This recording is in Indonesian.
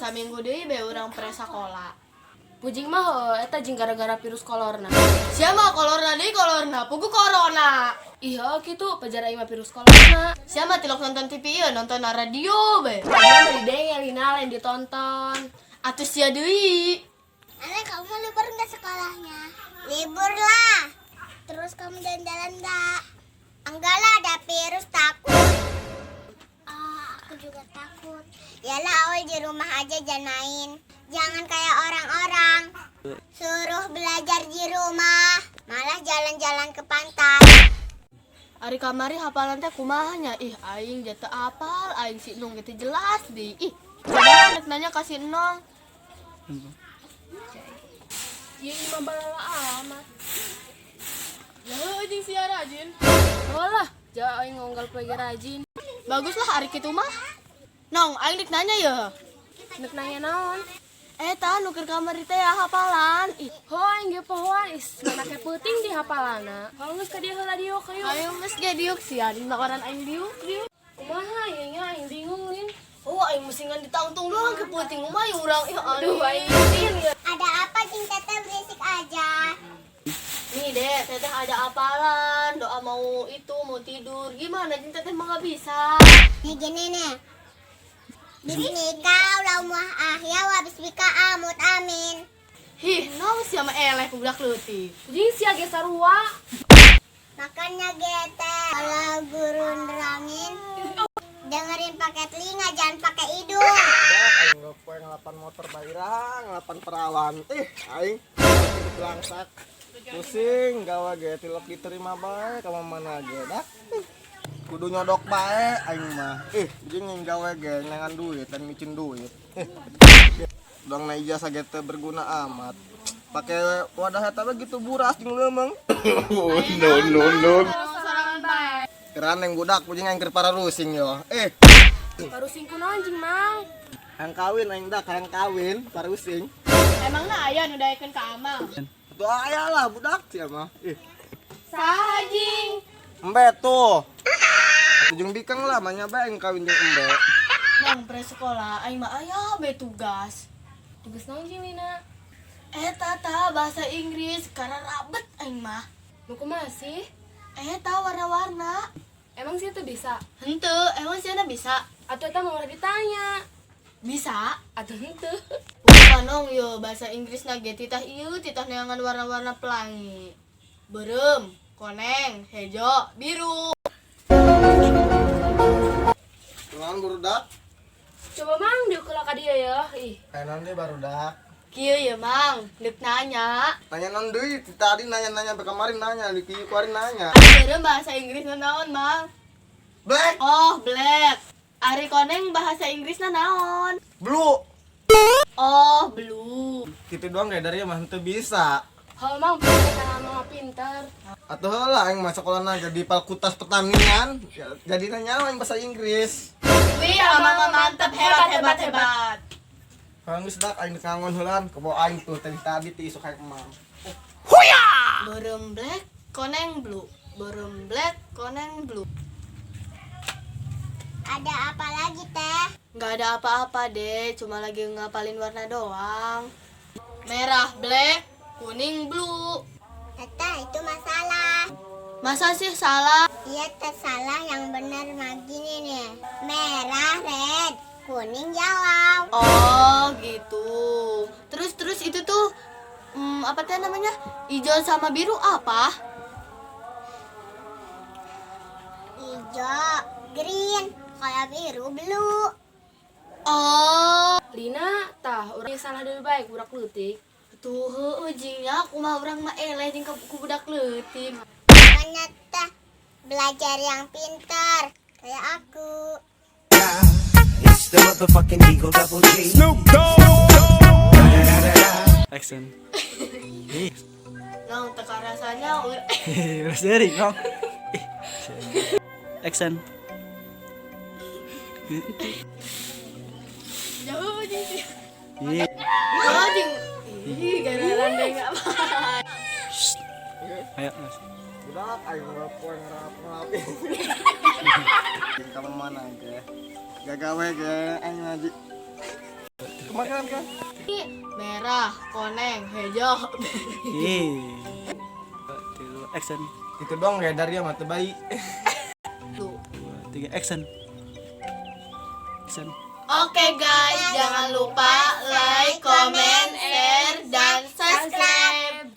saminggu deui be urang pre-sakola. Pujing mah eta jeung gara-gara virus kolorna. Sia mah kolorna deui kolorna, pugu corona. Iya kitu pajar aing mah virus kolorna. Sia mah tilok nonton TV ieu, nonton radio be. Aing mah didengelina lain ditonton. Atuh sia deui. Anak kamu libur nggak sekolahnya? Libur lah. Terus kamu jalan-jalan nggak? Enggak lah, ada virus, takut. Aku juga takut. Yalah, awal di rumah aja jangan main. Jangan kayak orang-orang. Suruh belajar di rumah, malah jalan-jalan ke pantai. Ari kamari hafalan teh kumahanya? Ih, aing jatuh apal, aing si Nung itu jelas di. Ih, coba anak nanya kasih Nong. Ieu mah balala amat. Ya jeung sia rajin. Walah, ja aing ngonggal pege rajin. Baguslah ari kitu mah. Nong, aing dik nanya ya. Nek nanya naon? Eta nuker kamari teh hafalan. Ih, Hoang ge pohoan is manake peuting di hafalana. Kalau geus ka dieu heula diuk ayo. ayo geus ge diuk sia, dina orang aing diuk. Kumaha ieu nya aing bingung lin. Oh, aing musingan ditangtung doang ke peuting mah ya urang ih Aduh aing lin. Ada apa, Cing Teteh berisik aja? Nih deh, teteh ada hafalan, doa mau itu mau tidur. Gimana Jin teteh mah nggak bisa. Nih gini nih. Bismika Allahumma ahya wa bismika amut amin. Hih, naon sia mah eleh budak leutik. Jeung sia ge sarua. Makanya gete kalau guru nerangin dengerin pakai telinga jangan pakai hidung. Aing poe ngalapan motor bairang, ngalapan perawan. Aing belangsak. Pusing gawa ge tilok diterima bae ka mana ge dah. Kudu nyodok bae aing mah. Jeung gawe ge ngangan duit dan micin duit. Dong na ijazah ge teu berguna amat. Pake wadah eta begitu buras jeung leumeng. No. Sorangan bae. Keraneng budak pujing aing keur pararusing yo. Parusing kunaon jeung Mang? Hayang kawin aing dak hayang kawin parusing. Emangna aya nu daekeun ka Amang? Tuh aya lah budak sia mah. Saha jing? Embe tuh. Atuh jeung bikeng lah manya bae aing kawin jeung embe. Nang pre-sekolah aing mah aya be tugas. Tugas naon jeung Lina? Eta tah bahasa Inggris karena rabet aing mah. Nu kumaha sih? Eta warna-warna. Emang sih tuh bisa? Henteu, emang siana bisa? Atau eta mau ditanya? Bisa? Atau henteu? Bukan nong yo bahasa Inggris na ge titah ieu titah neangan warna-warna pelangi. Beureum, koneng, hejo, biru. Nuhun burudak. Coba Mang diukeula ka dieu ya. Ih, Kainan deui barudak. Kieu ya Mang, deuk nanya. Nanya non deui tadi nanya-nanya be kemarin nanya di kieu kemarin nanya. Beureum bahasa Inggris na naon, Mang? Black, Oh, black. Ari koneng bahasa Inggris na naon? blue. Oh, blue. Kitu doang ge dari mah teu bisa. hal Mang pinter mah pinter. Atuh heula aing mah sekolahna jadi fakultas pertanian. Jadi nanya aing bahasa Inggris. Wih, Amang mantep, hebat. Kalau geus dak aing kangen heulan kebawa aing tuh tadi ti isuk hayang emang. Beureum black, koneng blue. Beureum black, koneng blue. Ada apa lagi teh? Nggak ada apa-apa deh, cuma lagi ngapalin warna doang. Merah black, kuning blue. Teteh itu masalah. Masa sih salah? Iya teh salah, yang benar mah gini nih. Merah red, kuning yellow. Oh gitu. Terus itu tuh apa teh namanya? Hijau sama biru apa? Hijau, green, kalau biru blue. Oh, Lina tah urang salah deui bae budak leutik. tuh heueuh jingnya kumaha urang mah eleh jeung ku budak leutik. Makanya teh belajar yang pintar kayak aku. It's the motherfucking Eagle Double G. Action. Nong teka rasanya Terus dari kong. Action. jauh jeung sih. Iya. Oh jeung ih gararan deh enggak apa. Ayo Mas. Budak aing mah poe ngarap-ngarap. Jeung ka mana ge. Gagawe ge aing ngaji. kemakan kan? Merah, koneng, hijau. Iya. 2, action. Itu dong ya dari mata bayi. 2. 3, action. Action. Oke guys, jangan lupa like, comment, share, dan subscribe.